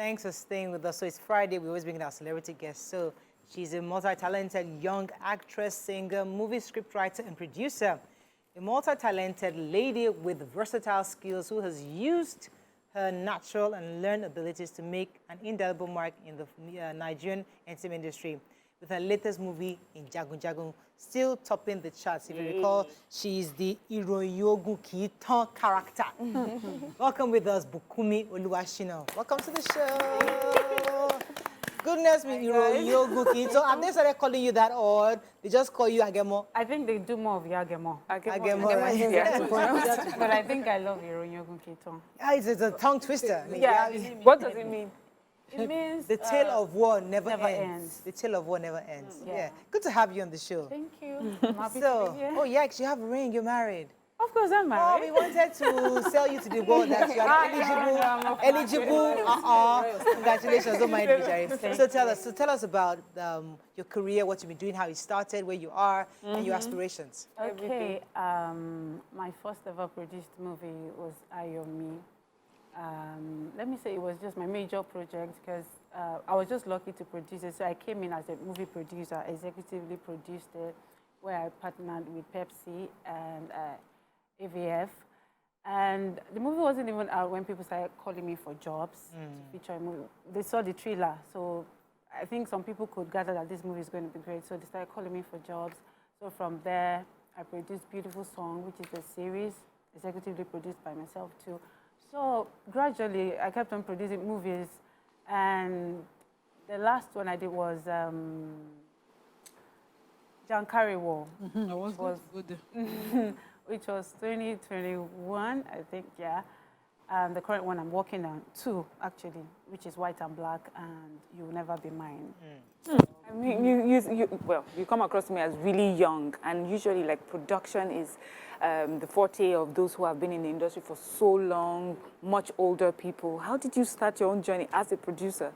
Thanks for staying with us. So it's Friday. We always bring in our celebrity guests. So she's a multi-talented young actress, singer, movie scriptwriter, and producer. A multi-talented lady with versatile skills who has used her natural and learned abilities to make an indelible mark in the Nigerian entertainment industry. With her latest movie in Jagun Jagun, still topping the charts. If you recall, she's the Iroyogun Kiitan character. Welcome with us, Bukunmi Oluwashina. Welcome to the show. Goodness me, Iroyogun Kiitan. Have they started calling you that, or they just call you Agemo? I think they do more of Agemo. Agemo, right? But I think I love Iroyogun Kiitan. Yeah, it's a tongue twister. Yeah. What does it mean? It means the tale of war never ends. The tale of war never ends. Yeah. Good to have you on the show. Thank you. I'm happy So, to be here. oh yeah, you have a ring. You're married. Of course, I'm Oh, married. we wanted to sell you to the world that you are eligible. Congratulations, don't mind me, Jerry. So tell us about your career, what you've been doing, how you started, where you are, and your aspirations. Okay. My first ever produced movie was Ayomi. Let me say it was just my major project because I was just lucky to produce it. So I came in as a movie producer, executively produced it, where I partnered with Pepsi and AVF. And the movie wasn't even out when people started calling me for jobs to feature a movie. They saw the trailer, so I think some people could gather that this movie is going to be great. So they started calling me for jobs. So from there, I produced Beautiful Song, which is a series, executively produced by myself too. So gradually, I kept on producing movies, and the last one I did was Jankari War, which was 2021, I think, yeah. And the current one I'm working on, two actually, which is White and Black and You Will Never Be Mine. I mean, you come across me as really young, and usually like production is the forte of those who have been in the industry for so long, much older people. How did you start your own journey as a producer?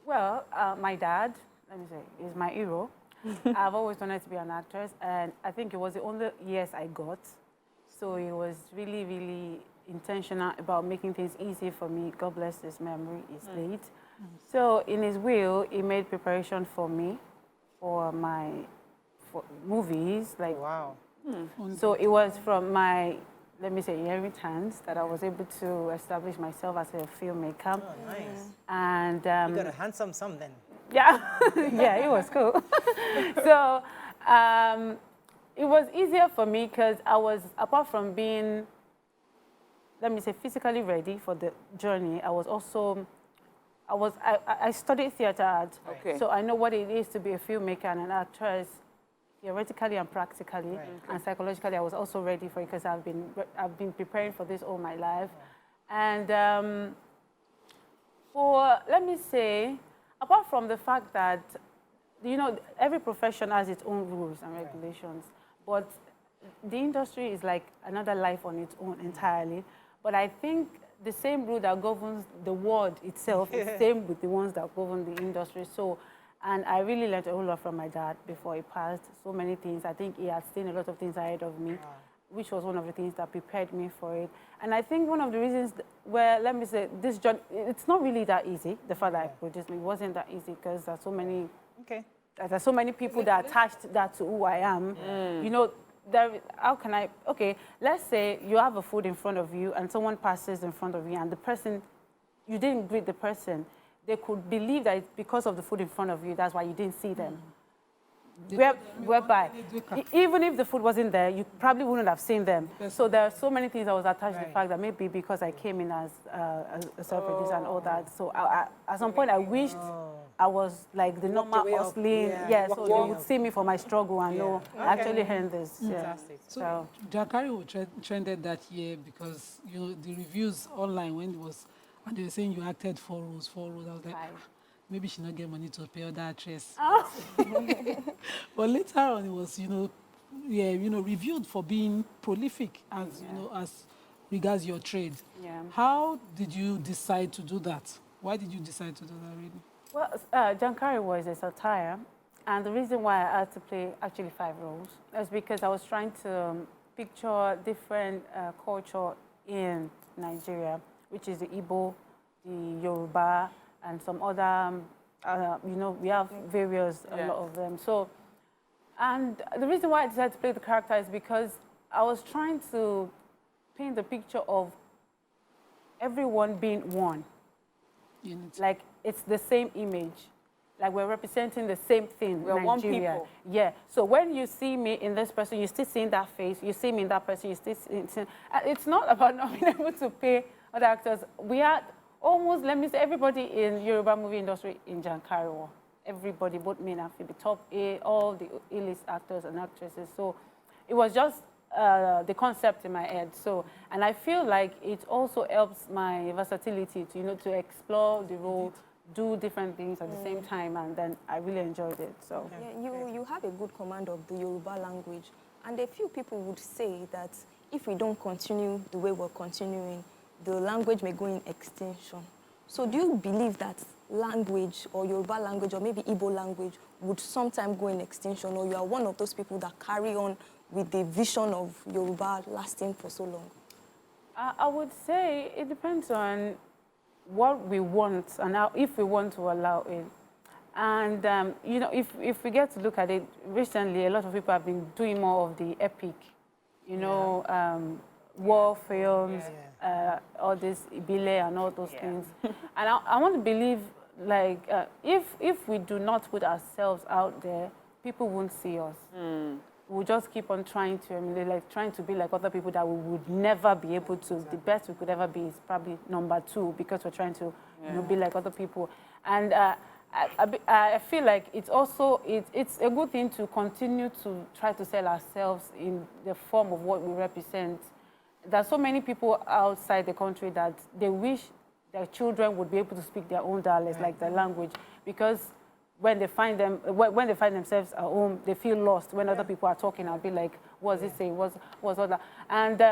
Well, my dad, let me say, is my hero. I've always wanted to be an actress, and I think it was the only yes I got. So he was really, really intentional about making things easy for me. God bless his memory, he's late. So in his will, he made preparation for me for my movies. Like, Wow. So it was from my, let me say, inheritance that I was able to establish myself as a filmmaker. Oh, nice. And You got a handsome son then. yeah, yeah, it was cool. So it was easier for me because I was, apart from being, let me say, physically ready for the journey, I was also, I studied theater art. Okay. So I know what it is to be a filmmaker and an actress, theoretically and practically, and psychologically. I was also ready for it because I've been preparing for this all my life. And let me say, apart from the fact that, you know, every profession has its own rules and regulations, but the industry is like another life on its own entirely. But I think the same rule that governs the world itself is the same with the ones that govern the industry. So, and I really learned a whole lot from my dad before he passed. So many things. I think he had seen a lot of things ahead of me, which was one of the things that prepared me for it. And I think one of the reasons where, let me say, this job, it's not really that easy. The fact that I produced it wasn't that easy because there's so many, there's so many people that attached that to who I am. You know, how can I, okay, let's say you have a food in front of you and someone passes in front of you and the person, you didn't greet the person. They could believe that it's because of the food in front of you, that's why you didn't see them. Whereby, even if the food wasn't there, you probably wouldn't have seen them. So there are so many things that was attached to the fact that maybe because I came in as a self-producer and all that. So at some point, I wished I was like the normal hustling. Yeah, so they would see me for my struggle and know I actually earned this. Fantastic. So Jankari trended that year because, you know, the reviews online when it was, and they were saying you acted 4 roles. I was like, maybe she not get money to pay other actress. But later on, it was, reviewed for being prolific as, as regards your trade. Yeah. How did you decide to do that? Why did you decide to do that, really? Well, Jankari was a satire, and the reason why I had to play actually 5 roles is because I was trying to picture different culture in Nigeria, which is the Igbo, the Yoruba, and some other, you know, we have various, a lot of them. So, and the reason why I decided to play the character is because I was trying to paint the picture of everyone being one. Unity. Like, it's the same image. Like, we're representing the same thing. We're Nigeria. one people. Yeah. So when you see me in this person, you're still seeing that face. You see me in that person, you still seeing. It's not about not being able to pay other actors. We had almost, let me say, everybody in Yoruba movie industry in Jankariwo. Everybody, both men and female, top A, all the A-list actors and actresses. So it was just the concept in my head. So, and I feel like it also helps my versatility to, you know, to explore the role, do different things at the same time, and then I really enjoyed it. So Yeah, you have a good command of the Yoruba language, and a few people would say that if we don't continue the way we're continuing, the language may go in extinction. So do you believe that language or Yoruba language or maybe Igbo language would sometime go in extinction, or you are one of those people that carry on with the vision of Yoruba lasting for so long? I would say it depends on what we want and how, if we want to allow it. And, you know, if we get to look at it, recently a lot of people have been doing more of the epic, you know, war films, all this Ibile and all those things. And I want to believe, like, if we do not put ourselves out there, people won't see us. We'll just keep on trying to emulate, like trying to be like other people that we would never be able to. The best we could ever be is probably number 2, because we're trying to, you know, be like other people. And I feel like it's also, it's a good thing to continue to try to sell ourselves in the form of what we represent. There's so many people outside the country that they wish their children would be able to speak their own dialects, like their language, because when they find themselves at home, they feel lost. When other people are talking, I'll be like, what's it saying? What's other? And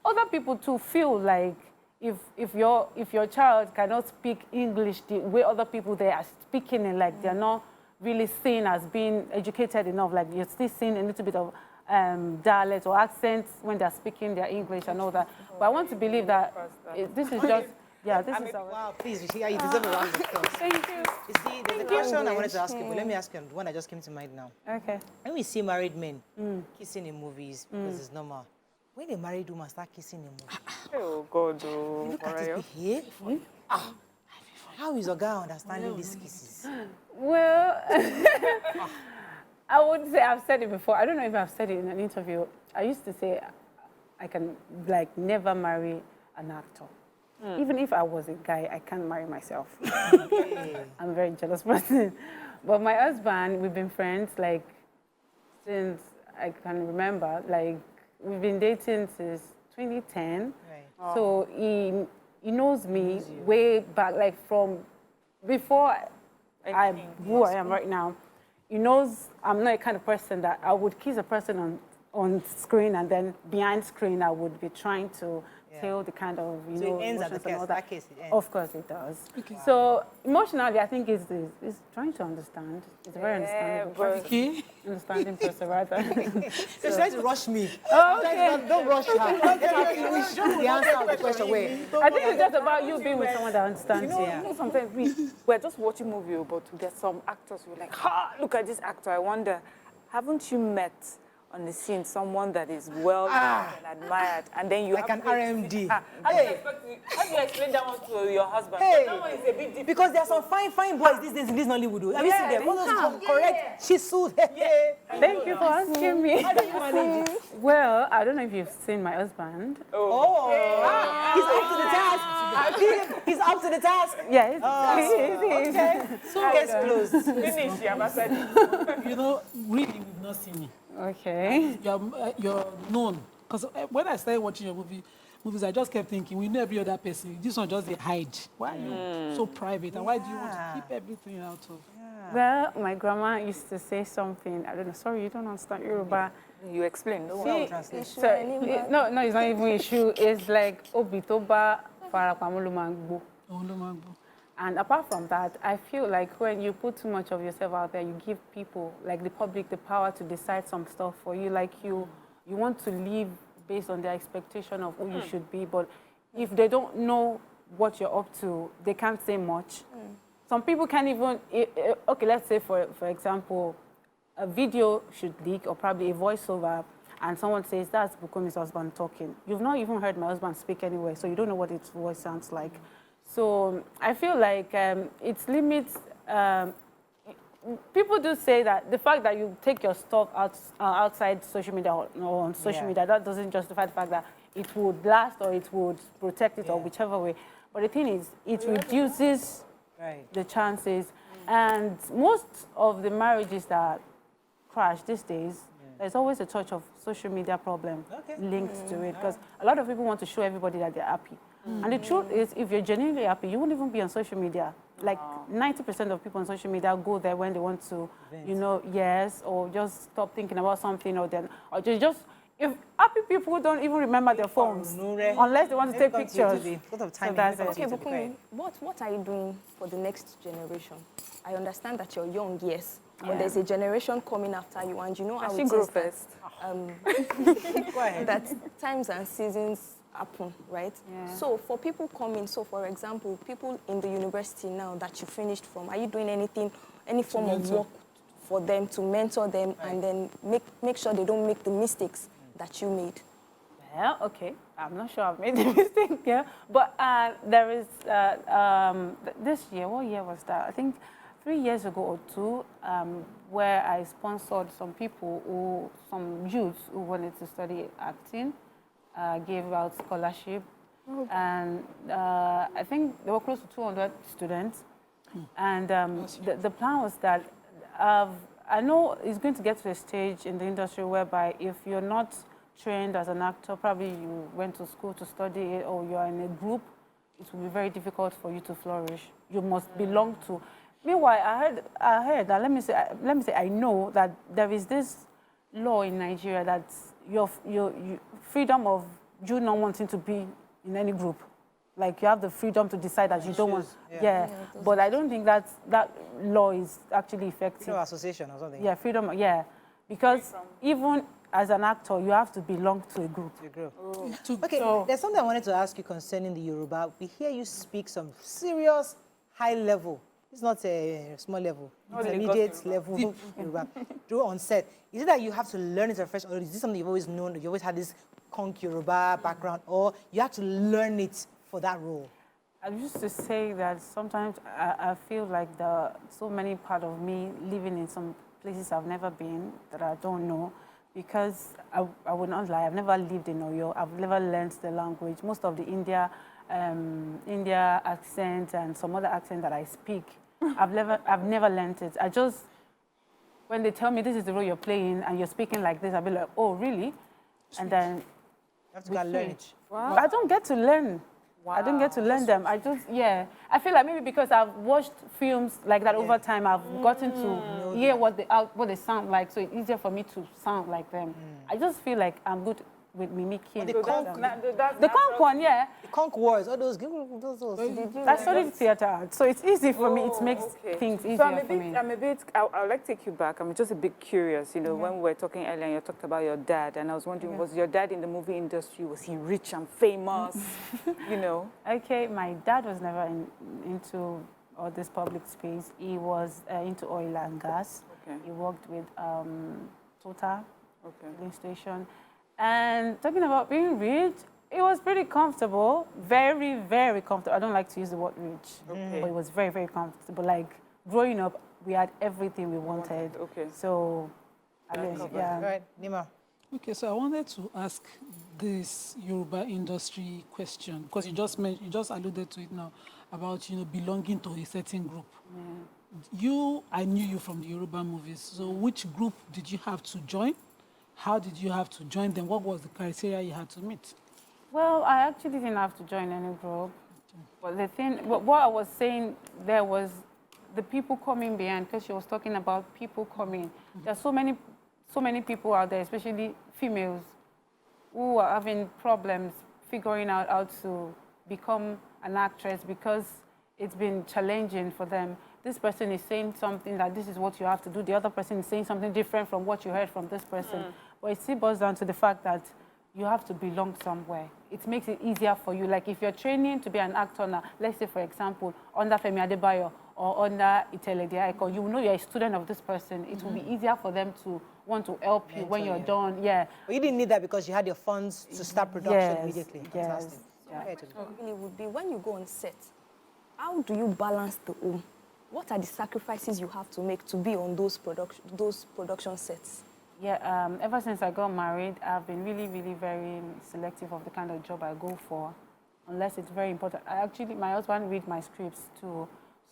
other people too feel like if your child cannot speak English the way other people they are speaking it, like they're not really seen as being educated enough, like you're still seeing a little bit of dialect or accents when they're speaking their English and all that. But I want to believe that this is just. Yeah, this is our... Wow, please, you deserve a round of applause. Thank you. You see, there's a question I wanted to ask you, but let me ask you the one that just came to mind now. Okay. When we see married men kissing in movies, because it's normal, when a married woman start kissing in movies, Oh, God. you look at his behavior. How is a guy understanding these kisses? Well, I would say, I've said it before. I don't know if I've said it in an interview. I used to say I can, like, never marry an actor. Even if I was a guy, I can't marry myself. I'm a very jealous person. But my husband, we've been friends, like, since I can remember. Like, we've been dating since 2010. Right. So he knows me way back, like, from before I'm who I am right now. He knows I'm not a kind of person that I would kiss a person on screen, and then behind screen I would be trying to tell the kind of, you know, it ends at the emotions and all kiss, that kiss, it ends. Of course it does. Okay. So emotionally, I think it's trying to understand. It's very understandable. Okay. Understanding person, rather. She's trying to rush me. Oh, okay. Don't rush her. Let her finish the answer of the question. Wait. I think it's just about you being with someone that understands. You know, sometimes we're just watching movie, but there's some actors who are like, look at this actor. I wonder, haven't you met on the scene someone that is well and admired, and then you like an RMD. How do you explain that one to your husband? Hey, That one is a bit different. because there are some fine boys these days in this Nollywood. Have you seen them? All those correct, she's so Thank you for asking me. How do you manage it? Well, I don't know if you've seen my husband. Oh, he's up to the task. He's up to the task. Yeah, he's Okay. So case closed. Finish, you have said it. You know, really, you've not seen me. okay. You're known. Because when I started watching your movies, I just kept thinking, we know every other person. This one just they hide. Why are you so private? And why do you want to keep everything out of? Well, my grandma used to say something. I don't know. Sorry, you don't understand Yoruba. You explain. No See, one. so, no, it's not even issue. It's like obitoba farapamulumangbo. And apart from that, I feel like when you put too much of yourself out there, you give people, like the public, the power to decide some stuff for you. Like you want to live based on their expectation of who you should be. But if they don't know what you're up to, they can't say much. some people can't even, okay, let's say for example, a video should leak or probably a voiceover and someone says, that's Bukunmi's husband talking. You've not even heard my husband speak anyway, so you don't know what its voice sounds like. So I feel like its limits, people do say that the fact that you take your stuff outside social media or on social media, that doesn't justify the fact that it would last or it would protect it or whichever way. But the thing is, it reduces the chances. And most of the marriages that crash these days, there's always a touch of social media problem linked to it, because a lot of people want to show everybody that they're happy. And the truth is, if you're genuinely happy, you won't even be on social media. Like 90% of people on social media go there when they want to, you know, or just stop thinking about something, or just, if happy people don't even remember their phones unless they want to take pictures. So that's it. Okay, Bukunmi, what are you doing for the next generation? I understand that you're young, yes, but there's a generation coming after you, and you know how it is first. Go ahead. That times and seasons happen, right? Yeah. So for people coming, so for example, people in the university now that you finished from, are you doing anything, any form of work for them to mentor them and then make sure they don't make the mistakes that you made? Well, okay, I'm not sure I've made the mistake here, but there is, this year, what year was that? I think 3 years ago or two, where I sponsored some people, some youths who wanted to study acting, gave out scholarship, and I think there were close to 200 students, and the plan was that I know it's going to get to a stage in the industry whereby if you're not trained as an actor, probably you went to school to study it, or you're in a group, it will be very difficult for you to flourish. You must belong to. Meanwhile, I heard that, let me say, I know that there is this law in Nigeria that your freedom of you not wanting to be in any group. Like, you have the freedom to decide that you don't want. But I don't think that law is actually effective. Freedom of association or something. Yeah, freedom. Yeah, because even as an actor, you have to belong to a group. Okay, there's something I wanted to ask you concerning the Yoruba. We hear you speak some serious high level. It's not a small level, intermediate level Yoruba. Do on set. Is it that you have to learn it afresh, or is this something you've always known? You always had this conk Yoruba background, or you have to learn it for that role? I used to say that sometimes I feel like so many part of me living in some places I've never been that I don't know, because I would not lie, I've never lived in Oyo, I've never learned the language. Most of the India accent and some other accent that I speak, I've never learned it. I just, when they tell me this is the role you're playing and you're speaking like this, I'll be like, oh, really? And then you have to go and learn it. Wow. I don't get to learn. Wow. I don't get to learn them. I feel like maybe because I've watched films like that over time, I've gotten to hear what they sound like, so it's easier for me to sound like them. I just feel like I'm good with mimicking. The conk one, The conk words, all those. I studied theater art, so it's easy for me. It makes things easier for me. I would like to take you back. I'm just a bit curious. You know, when we were talking earlier, you talked about your dad, and I was wondering, was your dad in the movie industry? Was he rich and famous? You know? Okay, my dad was never into all this public space. He was into oil and gas. Okay. He worked with Total filling station. And talking about being rich, it was pretty comfortable, very, very comfortable. I don't like to use the word rich, but it was very, very comfortable. Like, growing up, we had everything we wanted. So, Right, Nima. Okay, so I wanted to ask this Yoruba industry question, because you just alluded to it now, about, you know, belonging to a certain group. I knew you from the Yoruba movies, so which group did you have to join? How did you have to join them? What was the criteria you had to meet? Well, I actually didn't have to join any group. But the thing, what I was saying there was the people coming behind, because she was talking about people coming. There are so many people out there, especially females, who are having problems figuring out how to become an actress because it's been challenging for them. This person is saying something that this is what you have to do. The other person is saying something different from what you heard from this person. But it still boils down to the fact that you have to belong somewhere. It makes it easier for you. Like if you're training to be an actor now, let's say, for example, under Femi Adebayo or under Itele Diaiko, you know you're a student of this person. It will be easier for them to want to help you when you're done. Yeah. But you didn't need that because you had your funds to start production immediately. Yes. Fantastic. Yeah. Okay, Really would be when you go on set, how do you balance the home? What are the sacrifices you have to make to be on those production sets? Yeah, ever since I got married, I've been really, really very selective of the kind of job I go for, unless it's very important. My husband reads my scripts too,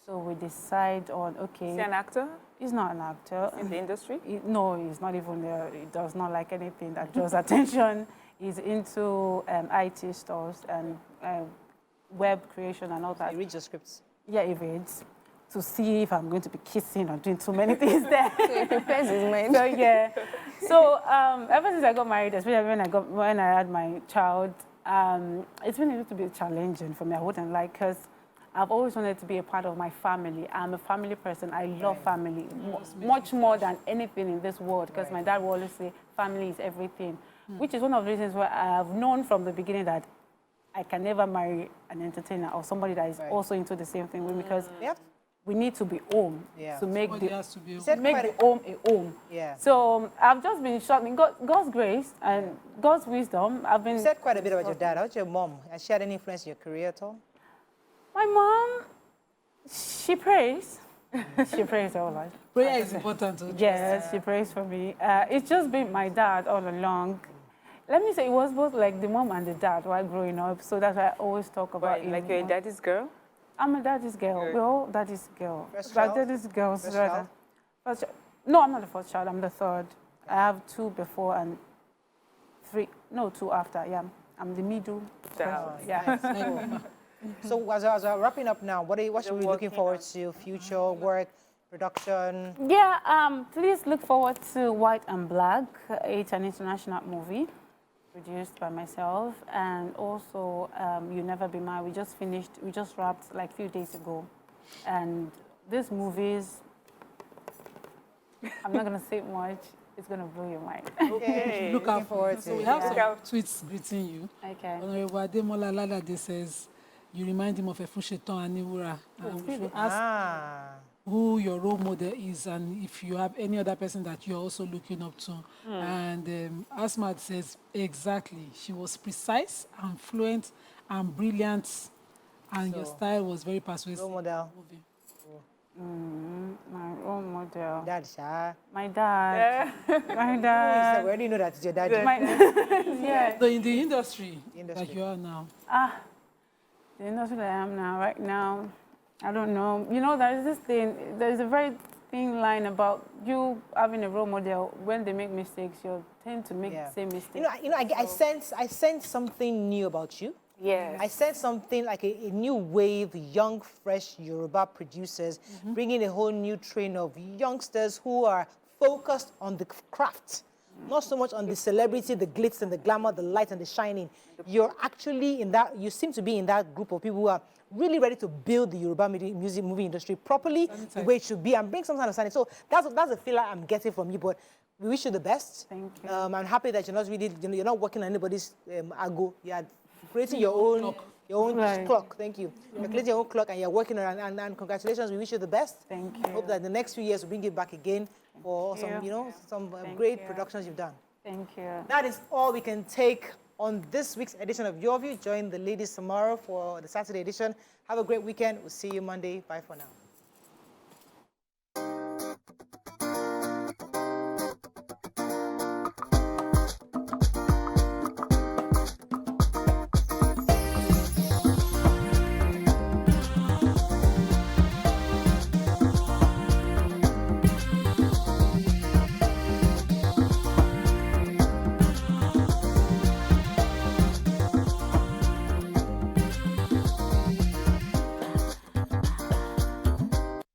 so we decide on, okay. Is he an actor? He's not an actor. In the industry? No, he's not even there. He does not like anything that draws attention. He's into IT stores and web creation and all that. You read your scripts? Yeah, he reads to see if I'm going to be kissing or doing too many things there. So he prepares his mind. So yeah. So ever since I got married, especially when I had my child, it's been a little bit challenging for me. I wouldn't lie, because I've always wanted to be a part of my family. I'm a family person. I love family much more than anything in this world, because my dad will always say family is everything, which is one of the reasons why I have known from the beginning that I can never marry an entertainer or somebody that is also into the same thing with me, because we need to be home to make the home a home. Yeah. So I've just been shocked. In God's grace and God's wisdom, I've been... You said quite a bit about your dad. How's your mom? Has she had any influence in your career at all? My mom, she prays. She prays all life. Prayer is important. Yes, she prays for me. It's just been my dad all along. Let me say, it was both like the mom and the dad while growing up. So that's why I always talk about it. Like you're a daddy's girl? I'm a daddy's girl. We're all daddy's girl. First But child? daddy's girls. First child? First child. No, I'm not the first child. I'm the third. I have 2 before and 3. No, 2 after. Yeah, I'm the middle. Yeah. Nice. Cool. So as we're wrapping up now, what should we be looking forward to? Future work, production? Yeah, please look forward to White and Black. It's an international movie produced by myself, and also You Never Be Mine. We just wrapped like a few days ago. And this movie's, I'm not going to say much, it's going to blow your mind. Okay. Look out forward to So we it. have some tweets greeting you. Okay. Honorable Ademola Lalade says, you remind him of Efushetan Aniwura. We should ask who your role model is and if you have any other person that you're also looking up to. And Asmat says, exactly. She was precise and fluent and brilliant, and your style was very persuasive. Role model. My role model. Dad, Sha. My dad. My dad. We already know that it's your daddy. Yeah. So in the industry that you are now. The industry that I am now, right now, I don't know. You know, there's this thing, there's a very thin line about you having a role model. When they make mistakes, you tend to make the same mistakes. I sense something new about you. Yes. I sense something like a new wave, young, fresh Yoruba producers, bringing a whole new train of youngsters who are focused on the craft, not so much on the celebrity, the glitz and the glamour, the light and the shining. You're actually in that, you seem to be in that group of people who are really ready to build the Yoruba movie industry properly, the way it should be, and bring some kind of sanity. So that's the feeling I'm getting from you, but we wish you the best. Thank you. I'm happy that you're not really, you're not working on anybody's ago. You're creating your own clock. Thank you. You're creating your own clock and you're working on it, and congratulations. We wish you the best. Thank you. Hope that the next few years will bring you back again for some great productions you've done. Thank you. That is all we can take on this week's edition of Your View. Join the ladies tomorrow for the Saturday edition. Have a great weekend. We'll see you Monday. Bye for now.